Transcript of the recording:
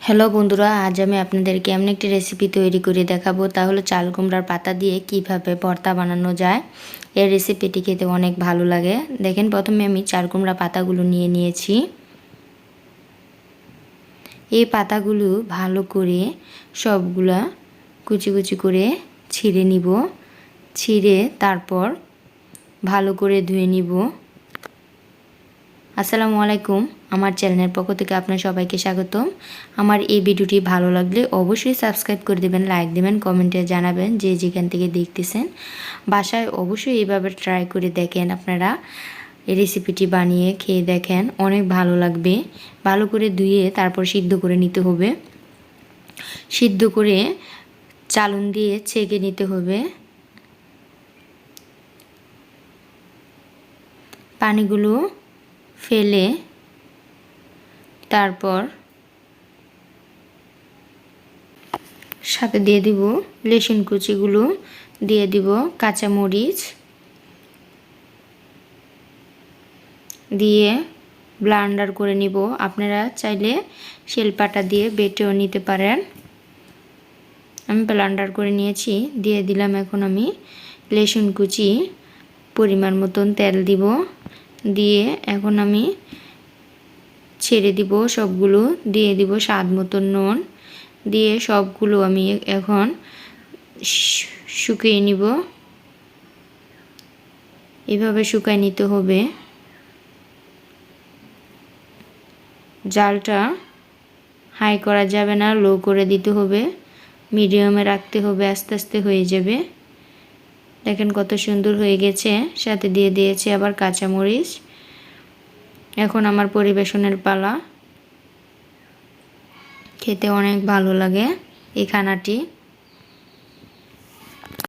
Hello বন্ধুরা, আজ আমি আপনাদেরকে এমন একটি রেসিপি তৈরি করে দেখাবো। তা হলো চাল কুমড়ার পাতা দিয়ে কিভাবে ভর্তা বানানো যায়। এই রেসিপিটি খেতে অনেক ভালো লাগে। দেখেন, প্রথমে আমি চাল কুমড়া পাতাগুলো নিয়ে নিয়েছি। এই পাতাগুলো ভালো করে সবগুলা কুচি কুচি করে ছিঁড়ে নিব। ছিঁড়ে তারপর ভালো করে ধুয়ে নিব। আসসালামু আলাইকুম, আমার চ্যানেলের পক্ষ থেকে আপনার সবাইকে স্বাগতম। আমার এই ভিডিওটি ভালো লাগলে অবশ্যই সাবস্ক্রাইব করে দেবেন, লাইক দেবেন, কমেন্টে জানাবেন যে যেখান থেকে দেখতেছেন। বাসায় অবশ্যই এইভাবে ট্রাই করে দেখেন আপনারা। এই রেসিপিটি বানিয়ে খেয়ে দেখেন, অনেক ভালো লাগবে। ভালো করে ধুয়ে তারপর সিদ্ধ করে নিতে হবে। সিদ্ধ করে চালুন দিয়ে ছেঁকে নিতে হবে। পানিগুলো ফেলে তারপর সাথে দিয়ে দিব রসুন কুচিগুলো, দিয়ে দিব কাঁচামরিচ, দিয়ে ব্লেন্ডার করে নিব। আপনারা চাইলে শিলপাটা দিয়ে বেটেও নিতে পারেন। আমি ব্লেন্ডার করে নিয়েছি। দিয়ে দিলাম এখন আমি রসুন কুচি, পরিমাণ মতন তেল দিব। দিয়ে এখন আমি ছেড়ে দিব সবগুলো, দিয়ে দিব স্বাদ মতন নুন, দিয়ে সবগুলো আমি এখন শুকিয়ে নিব। এভাবে শুকায় নিতে হবে। জালটা হাই করা যাবে না, লো করে দিতে হবে, মিডিয়ামে রাখতে হবে, আস্তে আস্তে হয়ে যাবে। দেখেন কত সুন্দর হয়ে গেছে। সাথে দিয়ে দিয়েছি আবার কাঁচামরিচ। এখন আমার পরিবেশনের পালা। খেতে অনেক ভালো লাগে এই খানাটি।